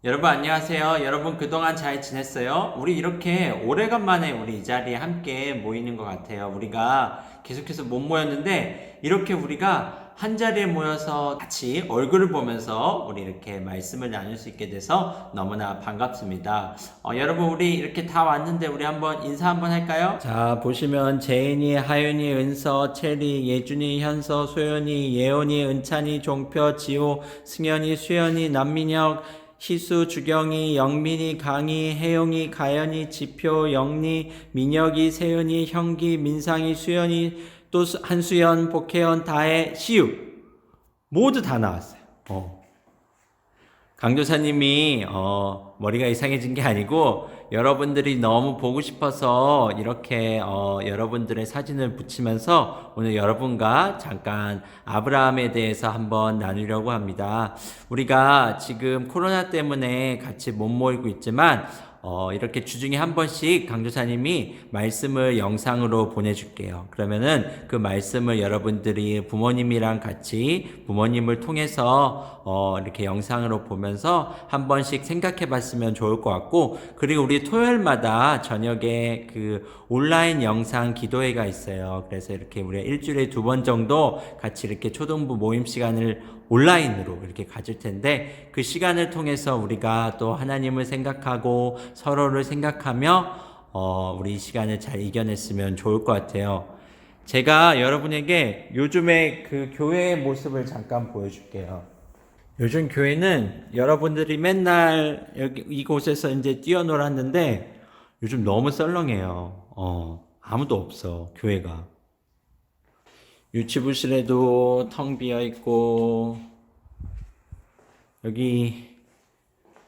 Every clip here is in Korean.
여러분 안녕하세요. 여러분 그동안 잘 지냈어요? 우리 이렇게 오래간만에 우리 이 자리에 함께 모이는 것 같아요. 우리가 계속해서 못 모였는데 이렇게 우리가 한 자리에 모여서 같이 얼굴을 보면서 우리 이렇게 말씀을 나눌 수 있게 돼서 너무나 반갑습니다. 여러분 우리 이렇게 다 왔는데 우리 한번 인사 한번 할까요? 자 보시면 재인이, 하윤이, 은서, 체리, 예준이, 현서, 소연이, 예원이, 은찬이, 종표, 지호, 승현이, 수연이, 남민혁, 희수, 주경이, 영민이, 강희, 혜영이, 가연이, 지표, 영리, 민혁이, 세은이, 형기, 민상이, 수연이, 또 한수연, 복혜연, 다혜, 시우 모두 다 나왔어요. 강도사님이 머리가 이상해진 게 아니고 여러분들이 너무 보고 싶어서 이렇게 여러분들의 사진을 붙이면서 오늘 여러분과 잠깐 아브라함에 대해서 한번 나누려고 합니다. 우리가 지금 코로나 때문에 같이 못 모이고 있지만 이렇게 주중에 한 번씩 강조사님이 말씀을 영상으로 보내줄게요. 그러면은 그 말씀을 여러분들이 부모님이랑 같이 부모님을 통해서 이렇게 영상으로 보면서 한 번씩 생각해 봤으면 좋을 것 같고, 그리고 우리 토요일마다 저녁에 그 온라인 영상 기도회가 있어요. 그래서 이렇게 우리가 일주일에 2번 정도 같이 이렇게 초등부 모임 시간을 온라인으로 이렇게 가질 텐데, 그 시간을 통해서 우리가 또 하나님을 생각하고 서로를 생각하며 우리 이 시간을 잘 이겨냈으면 좋을 것 같아요. 제가 여러분에게 요즘에 그 교회의 모습을 잠깐 보여줄게요. 요즘 교회는 여러분들이 맨날 여기 이곳에서 이제 뛰어놀았는데 요즘 너무 썰렁해요. 아무도 없어, 교회가. 유치부실에도 텅 비어 있고, 여기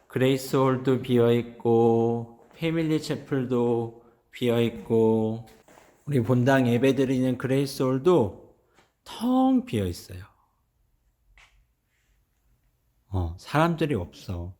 그레이스홀도 비어 있고, 패밀리 채플도 비어 있고, 우리 본당 예배 드리는 그레이스홀도 텅 비어 있어요. 사람들이 없어.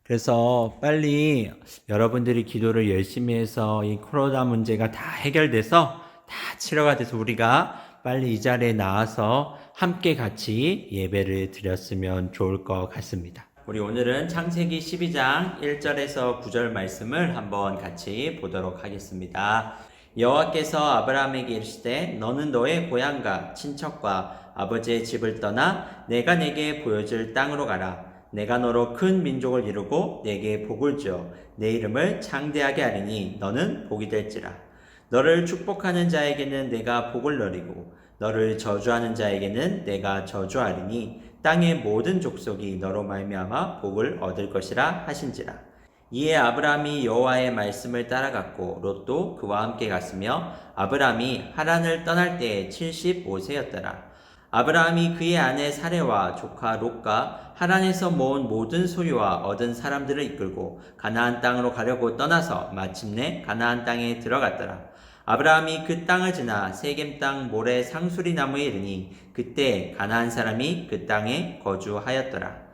그래서 빨리 여러분들이 기도를 열심히 해서 이 코로나 문제가 다 해결돼서 다 치료가 돼서 우리가 빨리 이 자리에 나와서 함께 같이 예배를 드렸으면 좋을 것 같습니다. 우리 오늘은 창세기 12장 1절에서 9절 말씀을 한번 같이 보도록 하겠습니다. 여호와께서 아브라함에게 이르시되 너는 너의 고향과 친척과 아버지의 집을 떠나 내가 내게 보여줄 땅으로 가라. 내가 너로 큰 민족을 이루고 내게 복을 주어 내 이름을 창대하게 하리니 너는 복이 될지라. 너를 축복하는 자에게는 내가 복을 내리고 너를 저주하는 자에게는 내가 저주하리니 땅의 모든 족속이 너로 말미암아 복을 얻을 것이라 하신지라. 이에 아브라함이 여호와의 말씀을 따라갔고 롯도 그와 함께 갔으며 아브라함이 하란을 떠날 때에 75세였더라. 아브라함이 그의 아내 사레와 조카 롯과 하란에서 모은 모든 소유와 얻은 사람들을 이끌고 가나안 땅으로 가려고 떠나서 마침내 가나안 땅에 들어갔더라. 아브라함이 그 땅을 지나 세겜 땅 모래 상수리 나무에 이르니 그때 가나안 사람이 그 땅에 거주하였더라.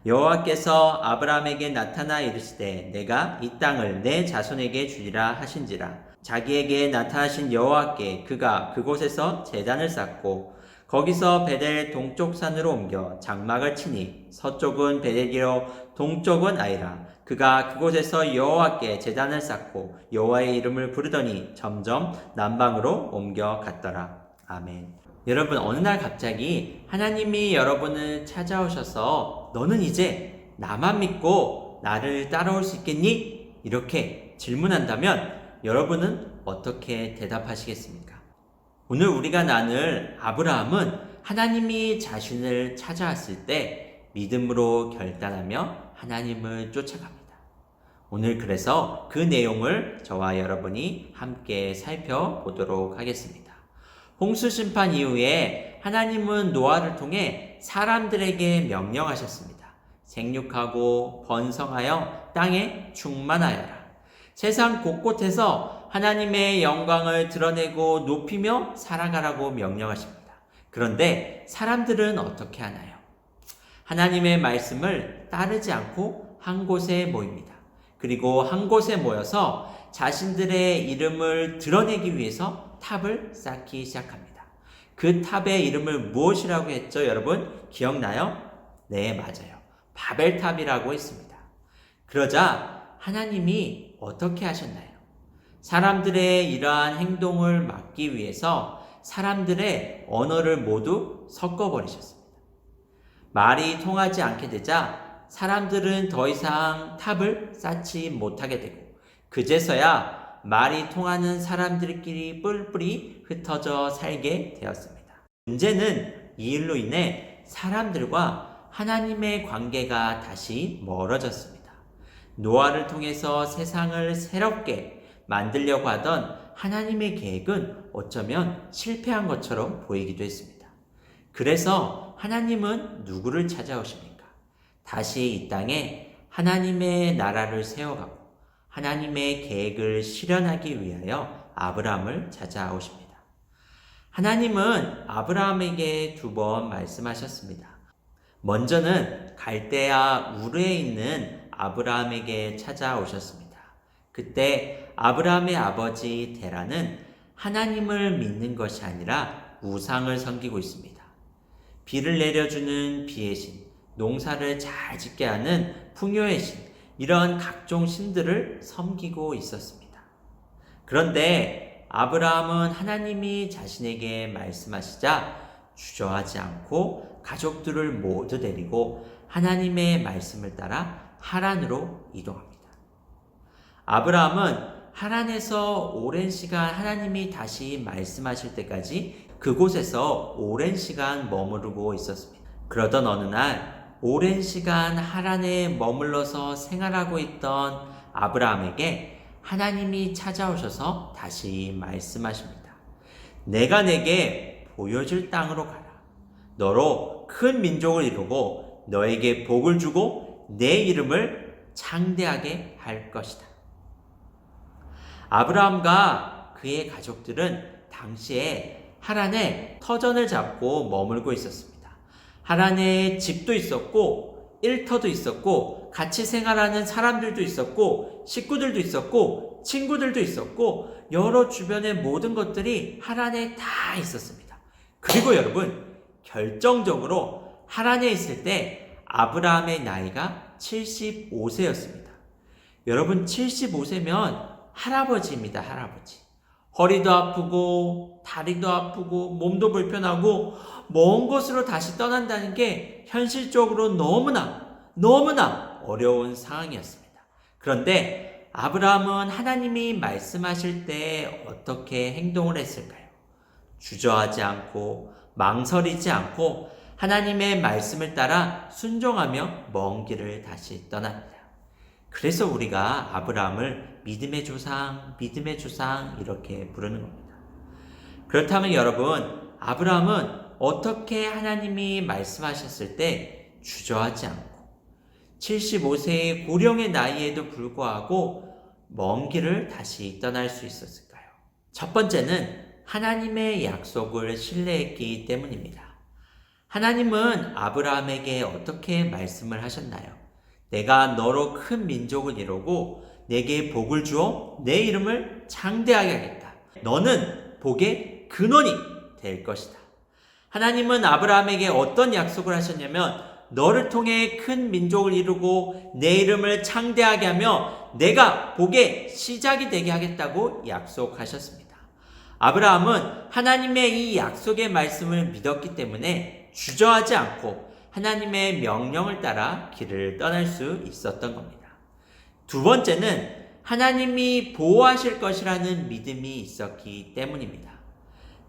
여호와께서 아브라함에게 나타나 이르시되 내가 이 땅을 내 자손에게 주리라 하신지라. 자기에게 나타나신 여호와께 그가 그곳에서 제단을 쌓고 거기서 베델 동쪽 산으로 옮겨 장막을 치니 서쪽은 베델이요 동쪽은 아이라. 그가 그곳에서 여호와께 제단을 쌓고 여호와의 이름을 부르더니 점점 남방으로 옮겨갔더라. 아멘. 여러분, 어느 날 갑자기 하나님이 여러분을 찾아오셔서 너는 이제 나만 믿고 나를 따라올 수 있겠니? 이렇게 질문한다면 여러분은 어떻게 대답하시겠습니까? 오늘 우리가 나눌 아브라함은 하나님이 자신을 찾아왔을 때 믿음으로 결단하며 하나님을 쫓아갑니다. 오늘 그래서 그 내용을 저와 여러분이 함께 살펴보도록 하겠습니다. 홍수 심판 이후에 하나님은 노아를 통해 사람들에게 명령하셨습니다. 생육하고 번성하여 땅에 충만하여라. 세상 곳곳에서 하나님의 영광을 드러내고 높이며 살아가라고 명령하십니다. 그런데 사람들은 어떻게 하나요? 하나님의 말씀을 따르지 않고 한 곳에 모입니다. 그리고 한 곳에 모여서 자신들의 이름을 드러내기 위해서 탑을 쌓기 시작합니다. 그 탑의 이름을 무엇이라고 했죠, 여러분? 기억나요? 네, 맞아요. 바벨탑이라고 했습니다. 그러자 하나님이 어떻게 하셨나요? 사람들의 이러한 행동을 막기 위해서 사람들의 언어를 모두 섞어버리셨습니다. 말이 통하지 않게 되자 사람들은 더 이상 탑을 쌓지 못하게 되고 그제서야 말이 통하는 사람들끼리 뿔뿔이 흩어져 살게 되었습니다. 문제는 이 일로 인해 사람들과 하나님의 관계가 다시 멀어졌습니다. 노아를 통해서 세상을 새롭게 만들려고 하던 하나님의 계획은 어쩌면 실패한 것처럼 보이기도 했습니다. 그래서 하나님은 누구를 찾아오십니까? 다시 이 땅에 하나님의 나라를 세워가고 하나님의 계획을 실현하기 위하여 아브라함을 찾아오십니다. 하나님은 아브라함에게 2번 말씀하셨습니다. 먼저는 갈대아 우르에 있는 아브라함에게 찾아오셨습니다. 그때 아브라함의 아버지 데라는 하나님을 믿는 것이 아니라 우상을 섬기고 있습니다. 비를 내려주는 비의 신, 농사를 잘 짓게 하는 풍요의 신, 이런 각종 신들을 섬기고 있었습니다. 그런데 아브라함은 하나님이 자신에게 말씀하시자 주저하지 않고 가족들을 모두 데리고 하나님의 말씀을 따라 하란으로 이동합니다. 아브라함은 하란에서 오랜 시간 하나님이 다시 말씀하실 때까지 그곳에서 오랜 시간 머무르고 있었습니다. 그러던 어느 날 오랜 시간 하란에 머물러서 생활하고 있던 아브라함에게 하나님이 찾아오셔서 다시 말씀하십니다. 내가 내게 보여줄 땅으로 가라. 너로 큰 민족을 이루고 너에게 복을 주고 내 이름을 창대하게 할 것이다. 아브라함과 그의 가족들은 당시에 하란에 터전을 잡고 머물고 있었습니다. 하란에 집도 있었고 일터도 있었고 같이 생활하는 사람들도 있었고 식구들도 있었고 친구들도 있었고 여러 주변의 모든 것들이 하란에 다 있었습니다. 그리고 여러분, 결정적으로 하란에 있을 때 아브라함의 나이가 75세였습니다. 여러분, 75세면 할아버지입니다. 할아버지. 허리도 아프고 다리도 아프고 몸도 불편하고 먼 곳으로 다시 떠난다는 게 현실적으로 너무나 어려운 상황이었습니다. 그런데 아브라함은 하나님이 말씀하실 때 어떻게 행동을 했을까요? 주저하지 않고 망설이지 않고 하나님의 말씀을 따라 순종하며 먼 길을 다시 떠납니다. 그래서 우리가 아브라함을 믿음의 조상 이렇게 부르는 겁니다. 그렇다면 여러분, 아브라함은 어떻게 하나님이 말씀하셨을 때 주저하지 않고 75세의 고령의 나이에도 불구하고 먼 길을 다시 떠날 수 있었을까요? 첫 번째는 하나님의 약속을 신뢰했기 때문입니다. 하나님은 아브라함에게 어떻게 말씀을 하셨나요? 내가 너로 큰 민족을 이루고 내게 복을 주어 내 이름을 창대하게 하겠다. 너는 복의 근원이 될 것이다. 하나님은 아브라함에게 어떤 약속을 하셨냐면 너를 통해 큰 민족을 이루고 내 이름을 창대하게 하며 내가 복의 시작이 되게 하겠다고 약속하셨습니다. 아브라함은 하나님의 이 약속의 말씀을 믿었기 때문에 주저하지 않고 하나님의 명령을 따라 길을 떠날 수 있었던 겁니다. 두 번째는 하나님이 보호하실 것이라는 믿음이 있었기 때문입니다.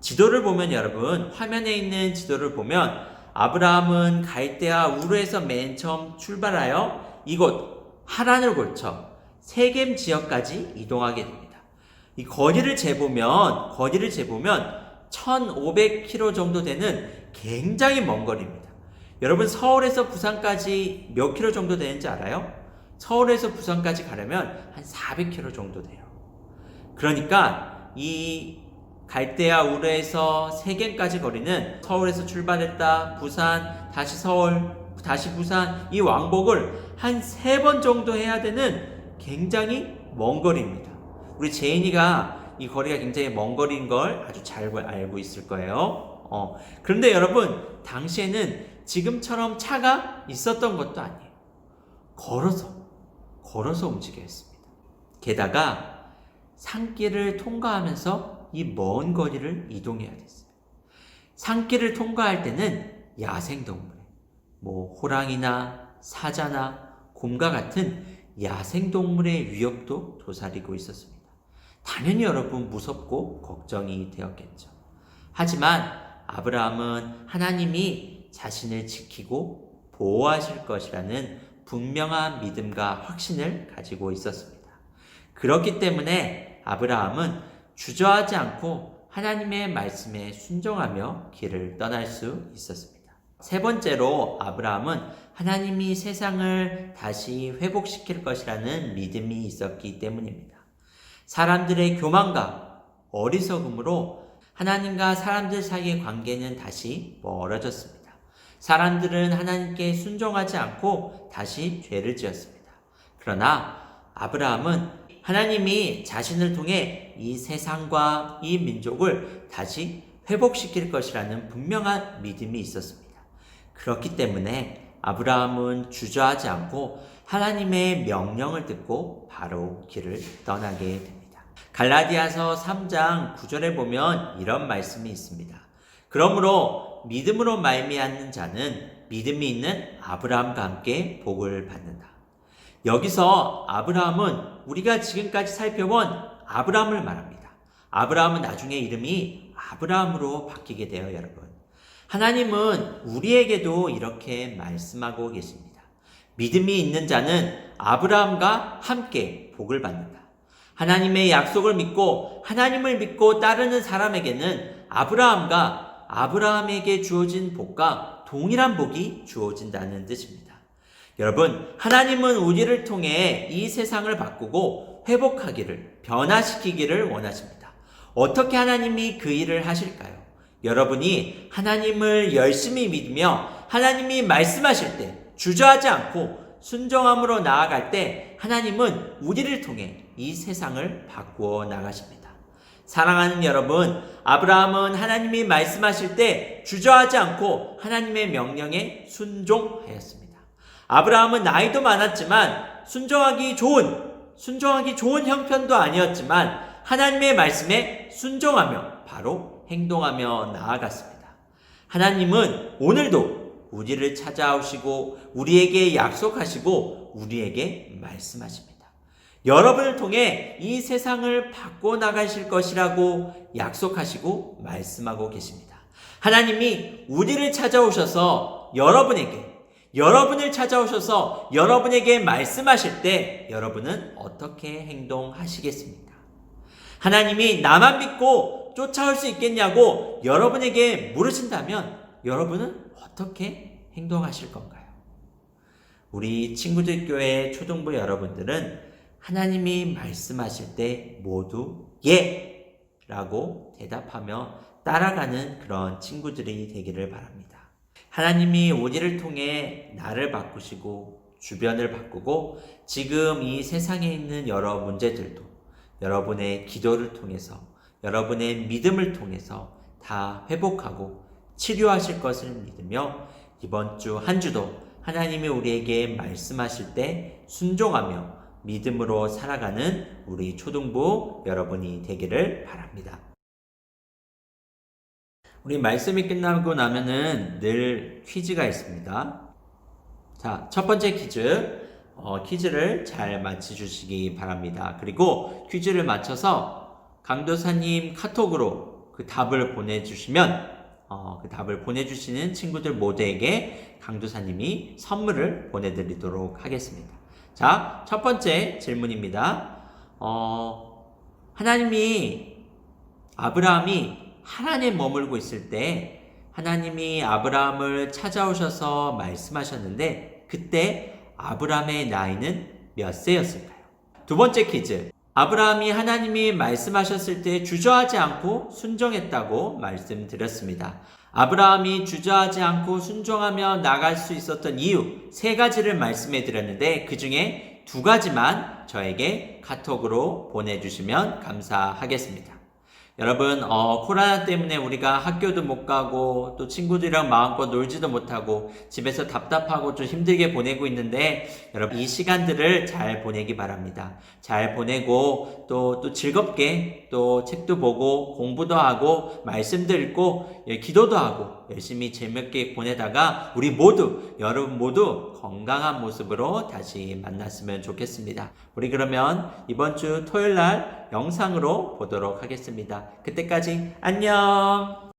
지도를 보면 여러분, 화면에 있는 지도를 보면 아브라함은 갈대아 우르에서 맨 처음 출발하여 이곳 하란을 거쳐 세겜 지역까지 이동하게 됩니다. 이 거리를 재보면 1500km 정도 되는 굉장히 먼 거리입니다. 여러분, 서울에서 부산까지 몇 킬로 정도 되는지 알아요? 서울에서 부산까지 가려면 한 400km 정도 돼요. 그러니까 이 갈대아 우르에서 세겜까지 거리는 서울에서 출발했다 부산 다시 서울 다시 부산 이 왕복을 한 3번 정도 해야 되는 굉장히 먼 거리입니다. 우리 제인이가 이 거리가 굉장히 먼 거리인 걸 아주 잘 알고 있을 거예요. 그런데 여러분, 당시에는 지금처럼 차가 있었던 것도 아니에요. 걸어서 걸어서 움직여야 했습니다. 게다가 산길을 통과하면서 이 먼 거리를 이동해야 됐어요. 산길을 통과할 때는 야생동물, 호랑이나 사자나 곰과 같은 야생동물의 위협도 도사리고 있었습니다. 당연히 여러분 무섭고 걱정이 되었겠죠. 하지만 아브라함은 하나님이 자신을 지키고 보호하실 것이라는 분명한 믿음과 확신을 가지고 있었습니다. 그렇기 때문에 아브라함은 주저하지 않고 하나님의 말씀에 순종하며 길을 떠날 수 있었습니다. 세 번째로 아브라함은 하나님이 세상을 다시 회복시킬 것이라는 믿음이 있었기 때문입니다. 사람들의 교만과 어리석음으로 하나님과 사람들 사이의 관계는 다시 멀어졌습니다. 사람들은 하나님께 순종하지 않고 다시 죄를 지었습니다. 그러나 아브라함은 하나님이 자신을 통해 이 세상과 이 민족을 다시 회복시킬 것이라는 분명한 믿음이 있었습니다. 그렇기 때문에 아브라함은 주저하지 않고 하나님의 명령을 듣고 바로 길을 떠나게 됩니다. 갈라디아서 3장 9절에 보면 이런 말씀이 있습니다. 그러므로 믿음으로 말미암는 자는 믿음이 있는 아브라함과 함께 복을 받는다. 여기서 아브라함은 우리가 지금까지 살펴본 아브라함을 말합니다. 아브라함은 나중에 이름이 아브라함으로 바뀌게 돼요, 여러분. 하나님은 우리에게도 이렇게 말씀하고 계십니다. 믿음이 있는 자는 아브라함과 함께 복을 받는다. 하나님의 약속을 믿고 하나님을 믿고 따르는 사람에게는 아브라함과 아브라함에게 주어진 복과 동일한 복이 주어진다는 뜻입니다. 여러분, 하나님은 우리를 통해 이 세상을 바꾸고 회복하기를, 변화시키기를 원하십니다. 어떻게 하나님이 그 일을 하실까요? 여러분이 하나님을 열심히 믿으며 하나님이 말씀하실 때 주저하지 않고 순종함으로 나아갈 때 하나님은 우리를 통해 이 세상을 바꾸어 나가십니다. 사랑하는 여러분, 아브라함은 하나님이 말씀하실 때 주저하지 않고 하나님의 명령에 순종하였습니다. 아브라함은 나이도 많았지만 순종하기 좋은 형편도 아니었지만 하나님의 말씀에 순종하며 바로 행동하며 나아갔습니다. 하나님은 오늘도 우리를 찾아오시고 우리에게 약속하시고 우리에게 말씀하십니다. 여러분을 통해 이 세상을 바꿔 나가실 것이라고 약속하시고 말씀하고 계십니다. 하나님이 우리를 찾아오셔서 여러분을 찾아오셔서 여러분에게 말씀하실 때 여러분은 어떻게 행동하시겠습니까? 하나님이 나만 믿고 쫓아올 수 있겠냐고 여러분에게 물으신다면 여러분은 어떻게 행동하실 건가요? 우리 친구들 교회 초등부 여러분들은 하나님이 말씀하실 때 모두 예! 라고 대답하며 따라가는 그런 친구들이 되기를 바랍니다. 하나님이 우리를 통해 나를 바꾸시고 주변을 바꾸고 지금 이 세상에 있는 여러 문제들도 여러분의 기도를 통해서 여러분의 믿음을 통해서 다 회복하고 치료하실 것을 믿으며 이번 주 한 주도 하나님이 우리에게 말씀하실 때 순종하며 믿음으로 살아가는 우리 초등부 여러분이 되기를 바랍니다. 우리 말씀이 끝나고 나면은 늘 퀴즈가 있습니다. 자, 첫 번째 퀴즈를 잘 맞춰주시기 바랍니다. 그리고 퀴즈를 맞춰서 강도사님 카톡으로 그 답을 보내주시면 그 답을 보내주시는 친구들 모두에게 강도사님이 선물을 보내드리도록 하겠습니다. 자, 첫 번째 질문입니다. 아브라함이 하란에 머물고 있을 때 하나님이 아브라함을 찾아오셔서 말씀하셨는데 그때 아브라함의 나이는 몇 세였을까요? 두 번째 퀴즈. 아브라함이 하나님이 말씀하셨을 때 주저하지 않고 순종했다고 말씀드렸습니다. 아브라함이 주저하지 않고 순종하며 나갈 수 있었던 이유 3가지를 말씀해 드렸는데 그 중에 2가지만 저에게 카톡으로 보내주시면 감사하겠습니다. 여러분, 코로나 때문에 우리가 학교도 못 가고 또 친구들이랑 마음껏 놀지도 못하고 집에서 답답하고 좀 힘들게 보내고 있는데 여러분 이 시간들을 잘 보내기 바랍니다. 잘 보내고 또 즐겁게 또 책도 보고 공부도 하고 말씀도 읽고 기도도 하고 열심히 재밌게 보내다가 우리 모두 여러분 모두 건강한 모습으로 다시 만났으면 좋겠습니다. 우리 그러면 이번 주 토요일 날 영상으로 보도록 하겠습니다. 그때까지 안녕!